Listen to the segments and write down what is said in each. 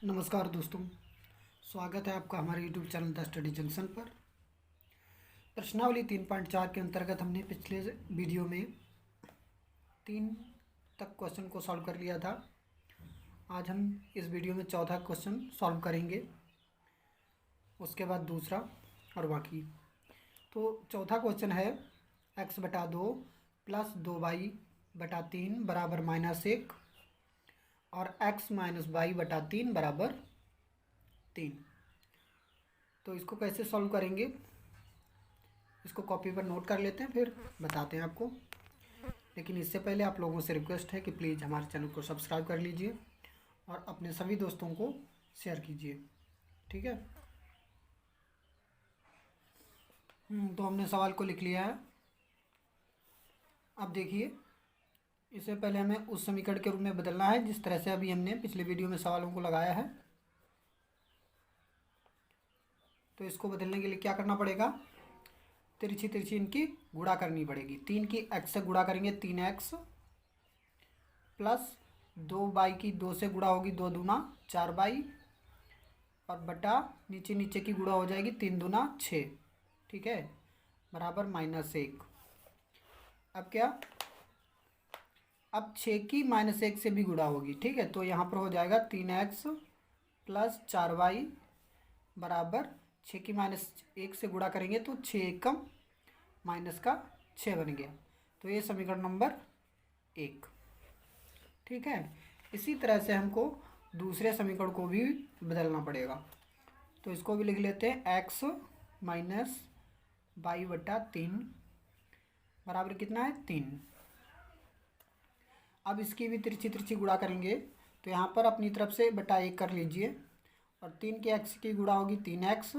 नमस्कार दोस्तों, स्वागत है आपका हमारे YouTube channel the study junction पर। प्रश्नावली 3.4 के अंतर्गत हमने पिछले वीडियो में 3 तक क्वेश्चन को सॉल्व कर लिया था। आज हम इस वीडियो में चौथा क्वेश्चन सॉल्व करेंगे, उसके बाद दूसरा और बाकी। तो चौथा क्वेश्चन है x/2 + 2y/3 बराबर -1 और x - y/3 बराबर 3। तो इसको कैसे सॉल्व करेंगे, इसको कॉपी पर नोट कर लेते हैं, फिर बताते हैं आपको। लेकिन इससे पहले आप लोगों से रिक्वेस्ट है कि प्लीज़ हमारे चैनल को सब्सक्राइब कर लीजिए और अपने सभी दोस्तों को शेयर कीजिए, ठीक है। तो हमने सवाल को लिख लिया है। अब देखिए, इससे पहले हमें उस समीकरण के रूप में बदलना है जिस तरह से अभी हमने पिछले वीडियो में सवालों को लगाया है। तो इसको बदलने के लिए क्या करना पड़ेगा, तिरछी तिरछी इनकी गुणा करनी पड़ेगी। 3 की x से गुणा करेंगे 3x प्लस 2y की 2 से गुणा होगी 2 दूना 4y और बटा नीचे नीचे की गुणा हो जाएगी 3 दूना 6, ठीक है, बराबर -1। अब क्या, अब 6 की -1 से भी गुणा होगी, ठीक है। तो यहाँ पर हो जाएगा 3x प्लस 4y बराबर 6 की -1 से गुणा करेंगे तो 6 एकम -6 बन गया। तो ये समीकरण नंबर 1, ठीक है। इसी तरह से हमको दूसरे समीकरण को भी बदलना पड़ेगा। तो इसको भी लिख लेते हैं, x - y/3 बराबर कितना है 3। अब इसकी भी तिरछी तिरछी गुणा करेंगे तो यहाँ पर अपनी तरफ से बटा 1 कर लीजिए और 3 की x की गुणा होगी 3x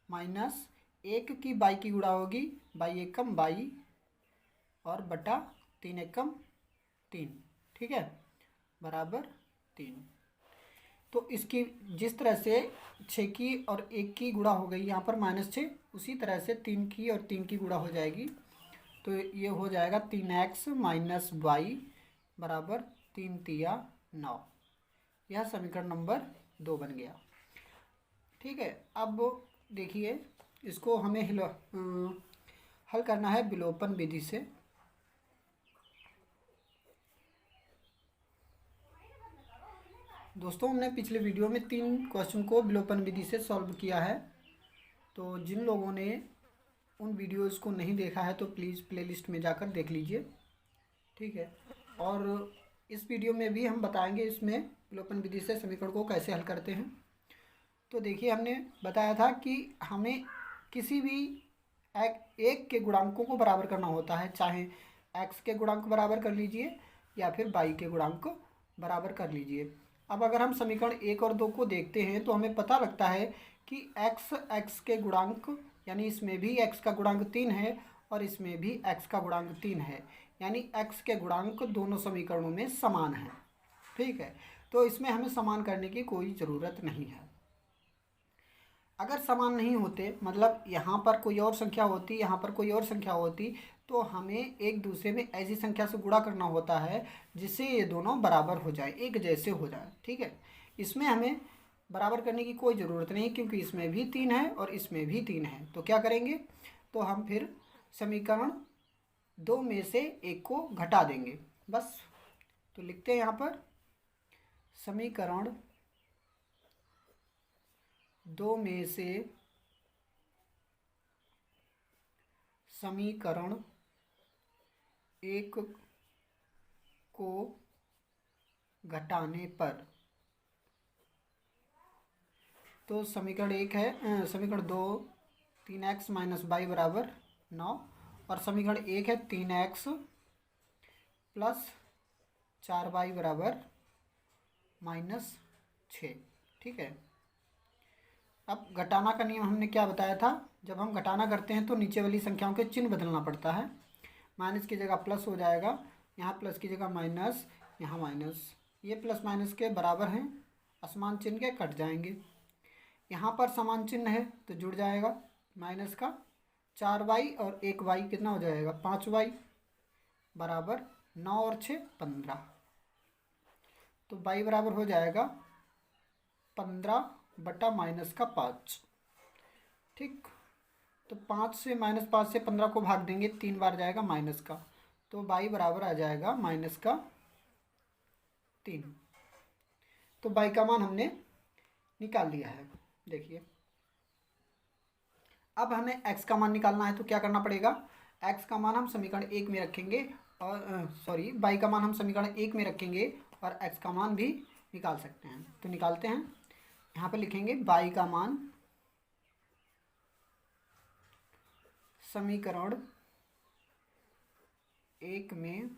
माइनस 1 की y की गुणा होगी y एकम y और बटा 3 एकम 3, ठीक है, बराबर 3। तो इसकी जिस तरह से 6 की और 1 की गुणा हो गई यहाँ पर -6, उसी तरह से 3 की और 3 की गुणा हो जाएगी। तो ये हो जाएगा 3x माइनस y बराबर 3 तिया 9। यह समीकरण नंबर 2 बन गया, ठीक है। अब देखिए, इसको हमें हल करना है विलोपन विधि से। दोस्तों, हमने पिछले वीडियो में 3 क्वेश्चन को विलोपन विधि से सॉल्व किया है। तो जिन लोगों ने उन वीडियोज़ को नहीं देखा है तो प्लीज़ प्लेलिस्ट में जाकर देख लीजिए, ठीक है। और इस वीडियो में भी हम बताएंगे इसमें विलोपन विधि से समीकरण को कैसे हल करते हैं। तो देखिए, हमने बताया था कि हमें किसी भी एक के गुणांकों को बराबर करना होता है, चाहे x के गुणांक बराबर कर लीजिए या फिर y के गुणांक बराबर कर लीजिए। अब अगर हम समीकरण 1 और 2 को देखते हैं तो हमें पता लगता है कि x के गुणांक, यानी इसमें भी x का गुणांक 3 है और इसमें भी x का गुणांक 3 है, यानी x के गुणांक दोनों समीकरणों में समान है, ठीक है। तो इसमें हमें समान करने की कोई ज़रूरत नहीं है। अगर समान नहीं होते, मतलब यहाँ पर कोई और संख्या होती, यहाँ पर कोई और संख्या होती, तो हमें एक दूसरे में ऐसी संख्या से गुणा करना होता है जिससे ये दोनों बराबर हो जाए, एक जैसे हो जाए, ठीक है। इसमें हमें बराबर करने की कोई ज़रूरत नहीं क्योंकि इसमें भी 3 है और इसमें भी 3 है। तो क्या करेंगे, तो हम फिर समीकरण 2 में से एक को घटा देंगे, बस। तो लिखते हैं यहाँ पर समीकरण 2 में से समीकरण 1 को घटाने पर, तो समीकरण 1 है, समीकरण 2 3x माइनस y बराबर 9 और समीकरण 1 है 3x प्लस 4y बराबर -6, ठीक है। अब घटाना का नियम हमने क्या बताया था, जब हम घटाना करते हैं तो नीचे वाली संख्याओं के चिन्ह बदलना पड़ता है। माइनस की जगह प्लस हो जाएगा, यहाँ प्लस की जगह माइनस, यहाँ माइनस, ये प्लस माइनस के बराबर हैं, असमान चिन्ह के कट जाएंगे। यहाँ पर समान चिन्ह है तो जुड़ जाएगा, माइनस का 4y और 1y कितना हो जाएगा 5y बराबर 9 और 6 15। तो y बराबर हो जाएगा 15/-5। ठीक, तो 5 से -5 से 15 को भाग देंगे, 3 बार जाएगा माइनस का, तो y बराबर आ जाएगा -3। तो y का मान हमने निकाल लिया है। देखिए अब हमें x का मान निकालना है, तो क्या करना पड़ेगा, x का मान हम समीकरण 1 में रखेंगे और सॉरी y का मान हम समीकरण 1 में रखेंगे और x का मान भी निकाल सकते हैं। तो निकालते हैं, यहाँ पर लिखेंगे y का मान समीकरण 1 में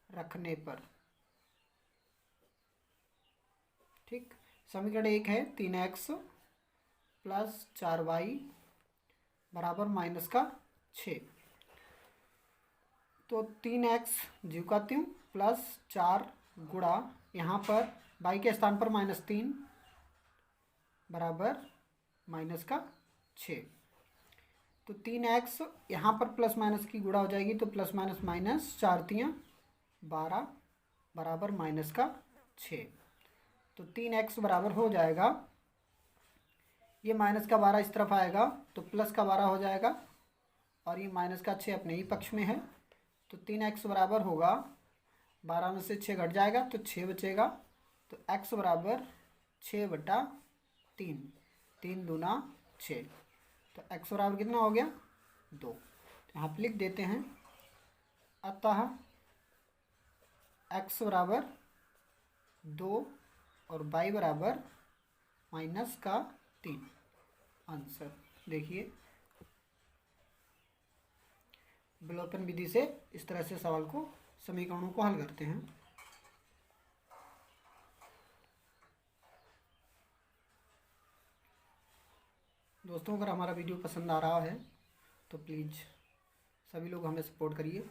रखने पर। ठीक, समीकरण 1 है 3x + 4y बराबर -6। तो 3x जीव का त्यों प्लस 4 गुणा, यहाँ पर y के स्थान पर -3 बराबर -6। तो 3x यहाँ पर प्लस माइनस की गुणा हो जाएगी, तो प्लस माइनस माइनस, 4 तियाँ 12 बराबर -6। तो 3x बराबर हो जाएगा, ये -12 इस तरफ आएगा तो +12 हो जाएगा और ये -6 अपने ही पक्ष में है। तो 3x बराबर होगा, 12 में से 6 घट जाएगा तो 6 बचेगा। तो x बराबर 6/3, 3 दूना 6। तो x बराबर कितना हो गया, 2। तो यहाँ पर लिख देते हैं, अतः x बराबर 2 और y बराबर -3। आंसर देखिए, विलोपन विधि से इस तरह से सवाल को, समीकरणों को हल करते हैं। दोस्तों अगर हमारा वीडियो पसंद आ रहा है तो प्लीज़ सभी लोग हमें सपोर्ट करिए।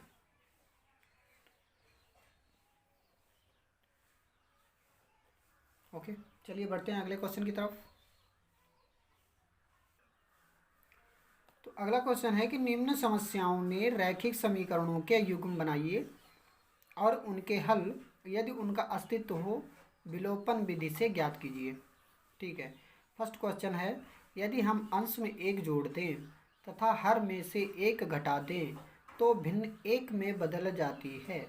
ओके, चलिए बढ़ते हैं अगले क्वेश्चन की तरफ। तो अगला क्वेश्चन है कि निम्न समस्याओं में रैखिक समीकरणों के युग्म बनाइए और उनके हल यदि उनका अस्तित्व हो विलोपन विधि से ज्ञात कीजिए। ठीक है, फर्स्ट क्वेश्चन है, यदि हम अंश में 1 जोड़ दें तथा हर में से 1 घटा दें तो भिन्न 1 में बदल जाती है।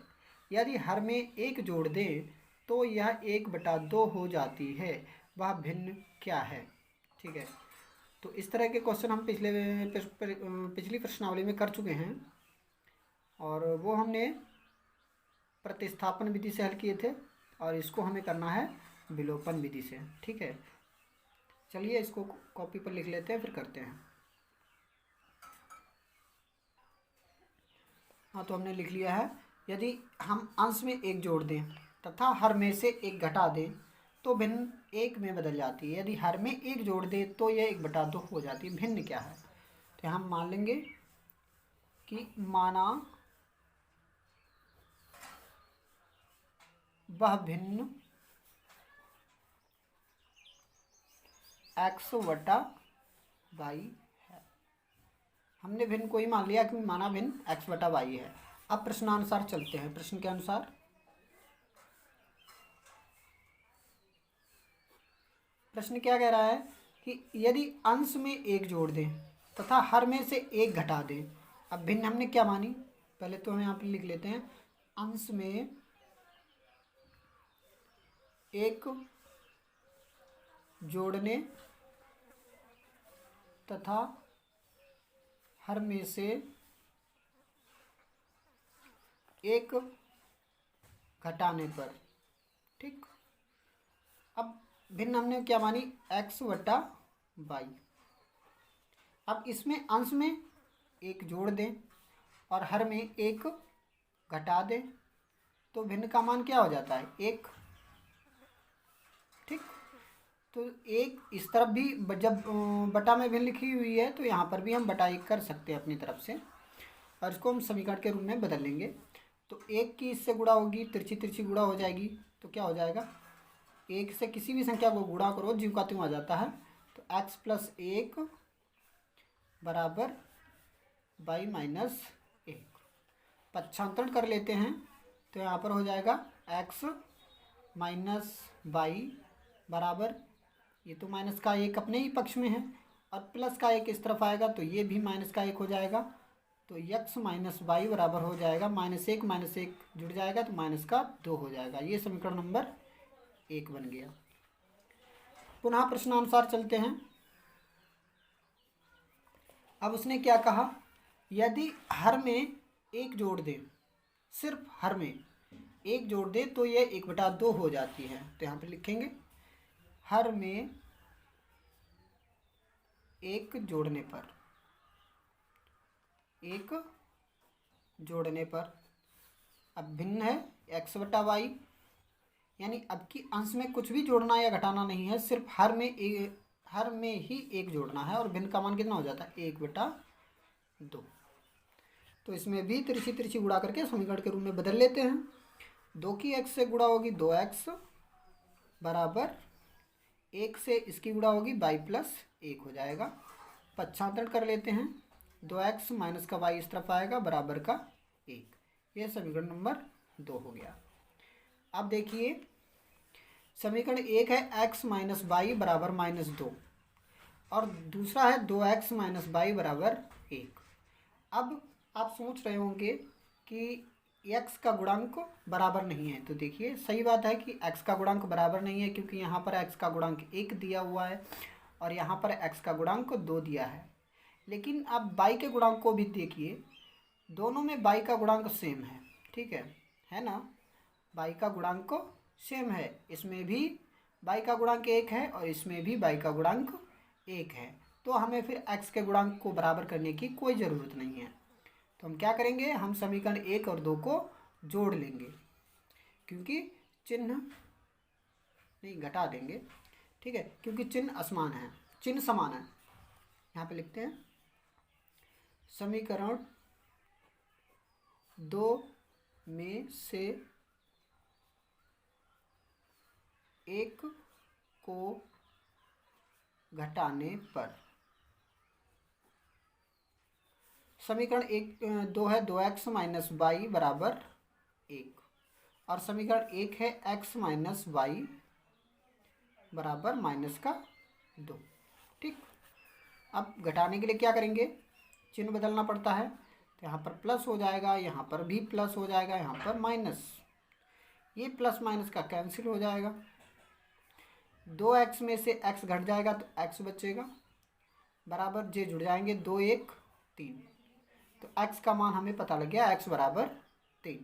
यदि हर में 1 जोड़ दें तो यह 1/2 हो जाती है, वह भिन्न क्या है। ठीक है, तो इस तरह के क्वेश्चन हम पिछली प्रश्नावली में कर चुके हैं और वो हमने प्रतिस्थापन विधि से हल किए थे और इसको हमें करना है विलोपन विधि से। ठीक है, चलिए इसको कॉपी पर लिख लेते हैं, फिर करते हैं। हाँ, तो हमने लिख लिया है, यदि हम अंश में 1 जोड़ दें तथा हर में से 1 घटा दें तो भिन्न 1 में बदल जाती है। यदि हर में 1 जोड़ दें तो यह 1/2 हो जाती है। भिन्न क्या है, तो हम मान लेंगे कि माना वह भिन्न x/y है। हमने भिन्न को ही मान लिया कि माना भिन्न x/y है। अब प्रश्नानुसार चलते हैं। प्रश्न के अनुसार प्रश्न क्या कह रहा है कि यदि अंश में 1 जोड़ दें तथा हर में से 1 घटा दें। अब भिन्न हमने क्या मानी, पहले तो हम यहाँ पर लिख लेते हैं, अंश में 1 जोड़ने तथा हर में से 1 घटाने पर। ठीक, अब भिन्न हमने क्या मानी, x/y। अब इसमें अंश में 1 जोड़ दें और हर में 1 घटा दें तो भिन्न का मान क्या हो जाता है, 1। ठीक, तो 1 इस तरफ भी जब बटा में भिन्न लिखी हुई है तो यहाँ पर भी हम बटा 1 कर सकते हैं अपनी तरफ से और इसको हम समीकरण के रूप में बदल लेंगे। तो 1 की इससे गुणा होगी, तिरछी तिरछी गुणा हो जाएगी, तो क्या हो जाएगा, 1 से किसी भी संख्या को गुणा करो जीव का त्यों आ जाता है। तो x + 1 बराबर y - 1। पक्षांतरण कर लेते हैं तो यहाँ पर हो जाएगा x - y बराबर, ये तो माइनस का एक अपने ही पक्ष में है और प्लस का एक इस तरफ आएगा तो ये भी माइनस का एक हो जाएगा। तो यक्स माइनस वाई बराबर हो जाएगा माइनस एक जुड़ जाएगा तो माइनस का 2 हो जाएगा। ये समीकरण नंबर 1 बन गया। पुनः प्रश्नानुसार चलते हैं। अब उसने क्या कहा, यदि हर में एक जोड़ दें, सिर्फ हर में एक जोड़ दें तो ये 1/2 हो जाती है। तो यहाँ पे लिखेंगे हर में एक जोड़ने पर, एक जोड़ने पर, अब भिन्न है x/y, यानी अब की अंश में कुछ भी जोड़ना या घटाना नहीं है, सिर्फ हर में ही एक जोड़ना है और भिन्न का मान कितना हो जाता है 1/2। तो इसमें भी तिरछी तिरछी गुणा करके समीकरण के रूप में बदल लेते हैं। 2 की x से गुणा होगी 2x बराबर 1 से इसकी गुणा होगी y प्लस 1 हो जाएगा। पक्षांतरण कर लेते हैं, 2x माइनस का y इस तरफ आएगा बराबर का 1। यह समीकरण नंबर 2 हो गया। अब देखिए समीकरण 1 है x माइनस वाई बराबर -2 और दूसरा है 2x माइनस वाई बराबर 1। अब आप सोच रहे होंगे कि x का गुणांक बराबर नहीं है, तो देखिए सही बात है कि x का गुणांक बराबर नहीं है क्योंकि यहाँ पर x का गुणांक 1 दिया हुआ है और यहाँ पर x का गुणांक 2 दिया है। लेकिन आप y के गुणांक को भी देखिए, दोनों में y का गुणांक सेम है, ठीक है ना, y का गुणांक सेम है, इसमें भी y का गुणांक 1 है और इसमें भी y का गुणांक 1 है। तो हमें फिर x के गुणांक को बराबर करने की कोई ज़रूरत नहीं है। तो हम क्या करेंगे, हम समीकरण 1 और 2 को जोड़ लेंगे क्योंकि चिन्ह नहीं घटा देंगे, ठीक है, क्योंकि चिन्ह असमान है, चिन्ह समान है। यहाँ पे लिखते हैं समीकरण 2 में से एक को घटाने पर, समीकरण 2 है 2x माइनस वाई बराबर 1 और समीकरण 1 है x माइनस वाई बराबर -2। ठीक, अब घटाने के लिए क्या करेंगे, चिन्ह बदलना पड़ता है। तो यहाँ पर प्लस हो जाएगा, यहाँ पर भी प्लस हो जाएगा, यहाँ पर माइनस, ये प्लस माइनस का कैंसिल हो जाएगा। 2x में से x घट जाएगा तो x बचेगा बराबर जे जुड़ जाएंगे 2 1 3। तो x का मान हमें पता लग गया, x बराबर 3।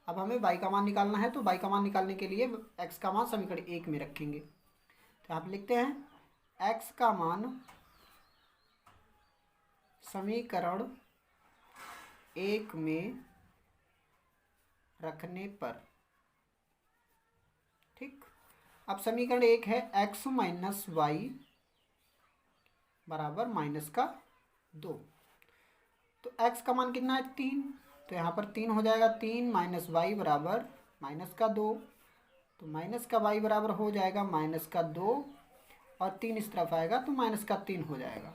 अब हमें y का मान निकालना है, तो y का मान निकालने के लिए x का मान समीकरण 1 में रखेंगे। तो आप लिखते हैं x का मान समीकरण 1 में रखने पर, ठीक। अब समीकरण 1 है x माइनस वाई बराबर -2। तो x का मान कितना है 3, तो यहाँ पर 3 हो जाएगा, 3 माइनस वाई बराबर -2। तो माइनस का y बराबर हो जाएगा -2 और 3 इस तरफ आएगा तो -3 हो जाएगा।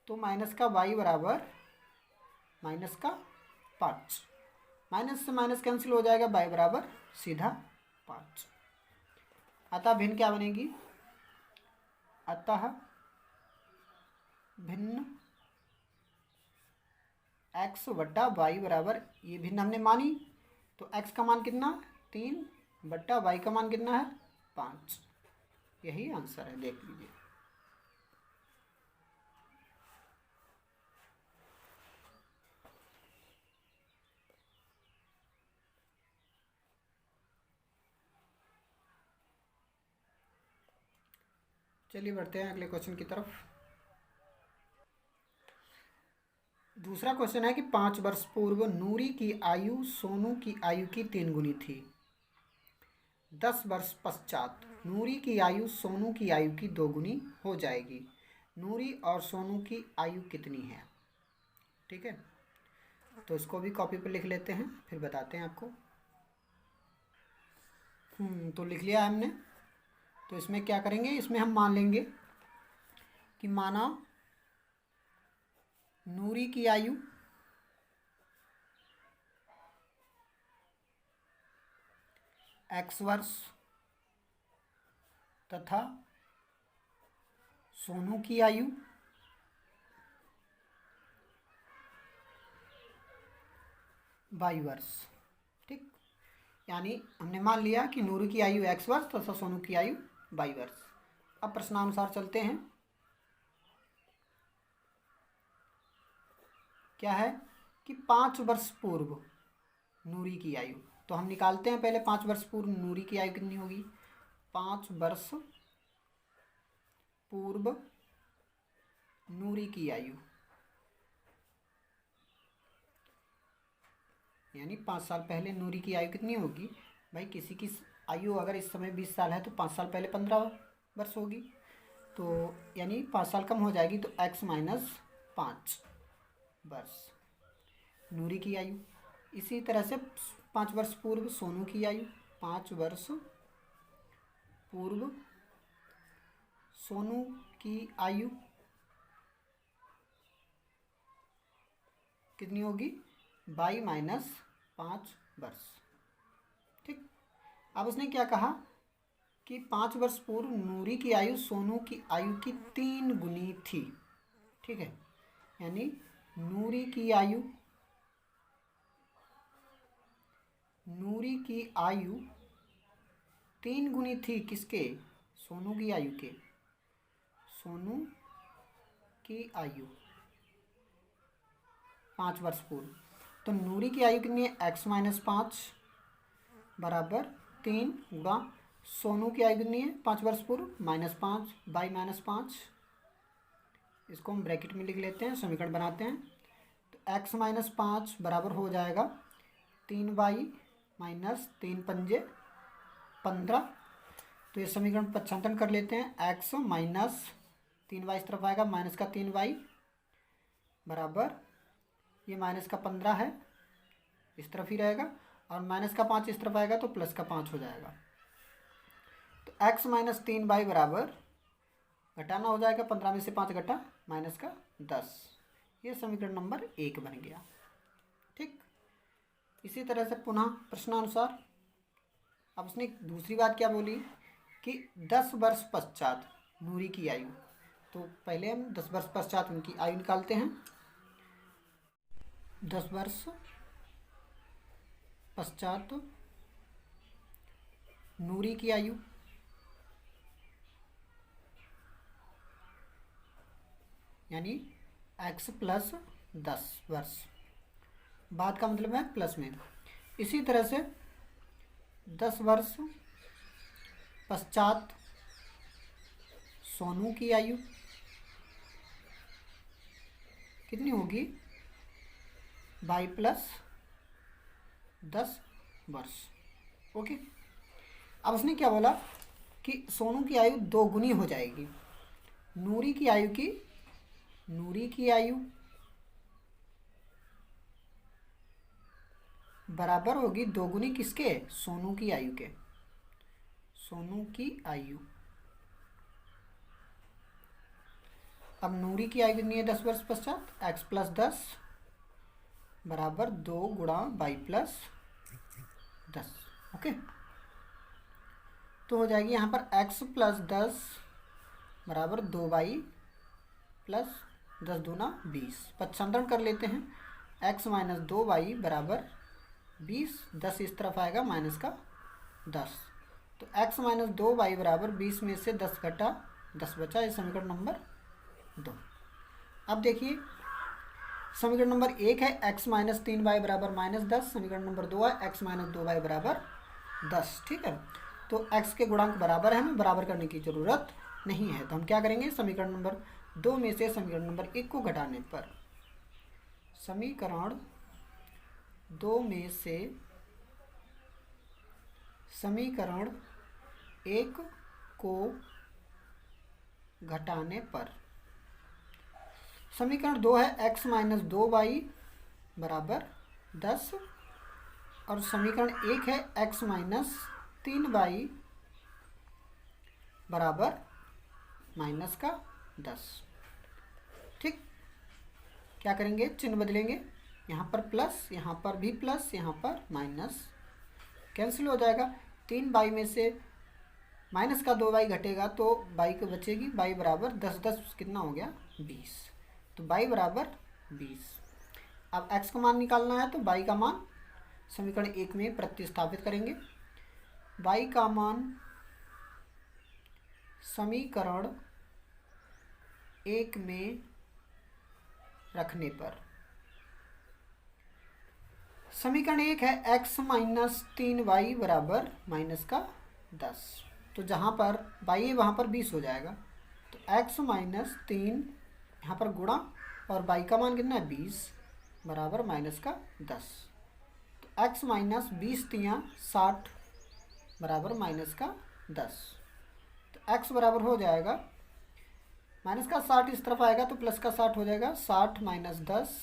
तो माइनस का y बराबर -5, माइनस से माइनस कैंसिल हो जाएगा, y बराबर सीधा 5। अतः भिन्न क्या बनेगी, अतः भिन्न x बट्टा वाई बराबर, ये भिन्न हमने मानी, तो x का मान कितना 3 बट्टा y का मान कितना है 5। यही आंसर है, देख लीजिए। चलिए बढ़ते हैं अगले क्वेश्चन की तरफ। दूसरा क्वेश्चन है कि 5 वर्ष पूर्व नूरी की आयु सोनू की आयु की 3 गुनी थी। 10 वर्ष पश्चात नूरी की आयु सोनू की आयु की 2 गुनी हो जाएगी। नूरी और सोनू की आयु कितनी है, ठीक है। तो इसको भी कॉपी पर लिख लेते हैं, फिर बताते हैं आपको। तो लिख लिया हमने। तो इसमें क्या करेंगे, इसमें हम मान लेंगे कि माना नूरी की आयु x वर्ष तथा सोनू की आयु 22 वर्ष। ठीक, यानी हमने मान लिया कि नूरू की आयु x वर्ष तथा सोनू की आयु 22 वर्ष। अब प्रश्नानुसार चलते हैं। क्या है कि 5 वर्ष पूर्व नूरी की आयु, तो हम निकालते हैं पहले 5 वर्ष पूर्व नूरी की आयु कितनी होगी। 5 वर्ष पूर्व नूरी की आयु, यानी 5 साल पहले नूरी की आयु कितनी होगी भाई। किसी की आयु अगर इस समय 20 साल है तो 5 साल पहले 15 वर्ष होगी, तो यानी 5 साल कम हो जाएगी, तो x माइनस 5 वर्ष नूरी की आयु। इसी तरह से 5 वर्ष पूर्व सोनू की आयु, 5 वर्ष पूर्व सोनू की आयु कितनी होगी 22 माइनस 5 वर्ष। ठीक, अब उसने क्या कहा कि 5 वर्ष पूर्व नूरी की आयु सोनू की आयु की 3 गुनी थी। ठीक है, यानी नूरी की आयु 3 गुनी थी किसके, सोनू की आयु के। सोनू की आयु 5 वर्ष पूर्व, तो नूरी की आयु कितनी है x माइनस 5 बराबर 3 गुणा सोनू की आयु कितनी है 5 वर्ष पूर्व -5 बाई -5। इसको हम ब्रैकेट में लिख लेते हैं, समीकरण बनाते हैं। तो x माइनस 5 बराबर हो जाएगा 3y माइनस 3 पंजे 15। तो ये समीकरण पच्छांतरण कर लेते हैं। x माइनस 3y इस तरफ आएगा, माइनस का 3y बराबर ये माइनस का 15 है, इस तरफ ही रहेगा, और माइनस का 5 इस तरफ आएगा तो प्लस का 5 हो जाएगा। तो x माइनस 3y बराबर घटाना हो जाएगा, 15 में से 5 घटा माइनस का 10। ये समीकरण नंबर 1 बन गया। ठीक, इसी तरह से पुनः प्रश्नानुसार अब उसने दूसरी बात क्या बोली कि 10 वर्ष पश्चात नूरी की आयु। तो पहले हम 10 वर्ष पश्चात उनकी आयु निकालते हैं। 10 वर्ष पश्चात नूरी की आयु यानी x प्लस 10 वर्ष, बाद का मतलब है प्लस में। इसी तरह से 10 वर्ष पश्चात सोनू की आयु कितनी होगी 22 प्लस 10 वर्ष। ओके, अब उसने क्या बोला कि सोनू की आयु 2 गुनी हो जाएगी। नूरी की आयु बराबर होगी 2 गुनी किसके, सोनू की आयु के। सोनू की आयु, अब नूरी की आयु कितनी है 10 वर्ष पश्चात, x प्लस 10 बराबर 2 गुणा 22 प्लस 10। ओके, तो हो जाएगी यहाँ पर x प्लस 10 बराबर 2y प्लस 10 दूना 20। पच्छांतरण कर लेते हैं। x माइनस 2y बराबर 20, 10 इस तरफ आएगा माइनस का 10। तो x माइनस 2y बराबर 20 में से 10 घटा 10 बचा, ये समीकरण नंबर 2। अब देखिए समीकरण नंबर 1 है x माइनस 3y बराबर -10, समीकरण नंबर 2 है x माइनस 2y बराबर 10। ठीक है, तो x के गुणांक बराबर है, हमें बराबर करने की ज़रूरत नहीं है। तो हम क्या करेंगे, समीकरण नंबर 2 में से समीकरण नंबर 1 को घटाने पर, समीकरण 2 में से समीकरण 1 को घटाने पर, समीकरण 2 है x माइनस 2y बराबर 10, और समीकरण 1 है x माइनस 3y बराबर माइनस का 10। ठीक, क्या करेंगे, चिन्ह बदलेंगे, यहाँ पर प्लस, यहाँ पर भी प्लस, यहाँ पर माइनस, कैंसिल हो जाएगा। 3y में से माइनस का 2y घटेगा तो y को बचेगी, y बराबर 10 10 कितना हो गया 20, तो y बराबर 20। अब x का मान निकालना है तो y का मान समीकरण 1 में प्रतिस्थापित करेंगे। y का मान समीकरण 1 में रखने पर, समीकरण 1 है x माइनस 3y बराबर माइनस का 10, तो जहाँ पर y है वहाँ पर 20 हो जाएगा, तो x माइनस 3 यहाँ पर गुणा और y का मान कितना है 20 बराबर माइनस का 10, तो x माइनस 20 3 60 बराबर माइनस का 10, तो x बराबर हो जाएगा माइनस का 60 इस तरफ आएगा तो प्लस का 60 हो जाएगा, 60 माइनस 10,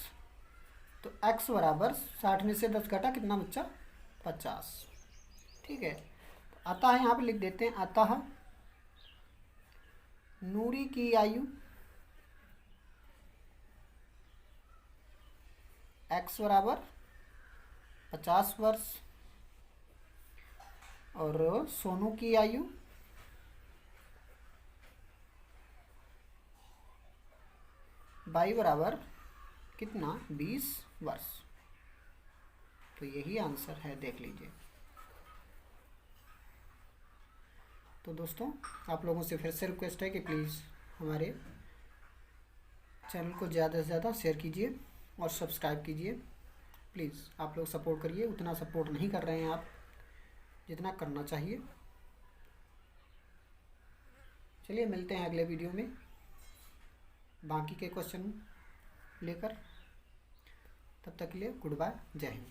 तो x बराबर 60 में से 10 घटा कितना बच्चा 50। ठीक है, तो अतः यहाँ पे लिख देते हैं, अतः नूरी की आयु x बराबर 50 वर्ष और सोनू की आयु y बराबर कितना 20 वर्ष। तो यही आंसर है, देख लीजिए। तो दोस्तों आप लोगों से फिर से रिक्वेस्ट है कि प्लीज़ हमारे चैनल को ज़्यादा से ज़्यादा शेयर कीजिए और सब्सक्राइब कीजिए। प्लीज़ आप लोग सपोर्ट करिए, उतना सपोर्ट नहीं कर रहे हैं आप जितना करना चाहिए। चलिए मिलते हैं अगले वीडियो में बाकी के क्वेश्चन लेकर, तब तक के लिए गुड बाय, जय हिंद।